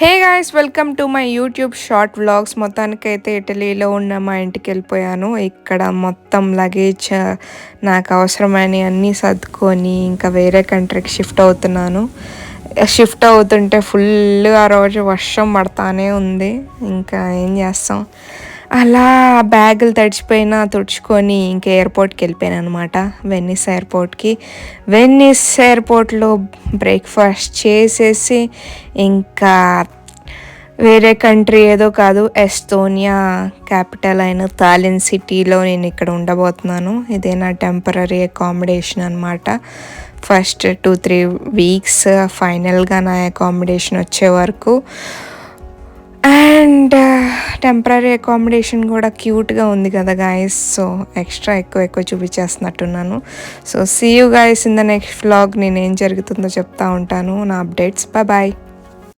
Hey guys, welcome to my YouTube short vlogs. మొత్తానికైతే ఇటలీలో ఉన్న మా ఇంటికి వెళ్ళిపోయాను. ఇక్కడ మొత్తం లగేజ్ నాకు అవసరమైన అన్నీ సర్దుకొని ఇంకా వేరే కంట్రీకి షిఫ్ట్ అవుతున్నాను. షిఫ్ట్ అవుతుంటే ఫుల్ ఆ రోజు వర్షం పడతానే ఉంది. ఇంకా ఏం చేస్తాం, అలా బ్యాగులు తడిచిపోయినా తుడుచుకొని ఇంకా ఎయిర్పోర్ట్కి వెళ్ళిపోయాను అనమాట. వెన్నిస్ ఎయిర్పోర్ట్లో బ్రేక్ఫాస్ట్ చేసేసి ఇంకా వేరే కంట్రీ ఏదో కాదు, ఎస్తోనియా క్యాపిటల్ అయిన తాలిన్ సిటీలో నేను ఇక్కడ ఉండబోతున్నాను. ఇదే నా టెంపరీ అకామిడేషన్ అనమాట. ఫస్ట్ 2-3 వీక్స్ ఫైనల్గా నా అకామిడేషన్ వచ్చే వరకు. అండ్ టెంపరీ అకామిడేషన్ కూడా క్యూట్గా ఉంది కదా గాయస్. సో ఎక్స్ట్రా ఎక్కువ చూపించేస్తున్నట్టున్నాను. So see you guys in the next vlog. నేను ఏం జరుగుతుందో చెప్తా ఉంటాను, నా అప్డేట్స్. బాయ్.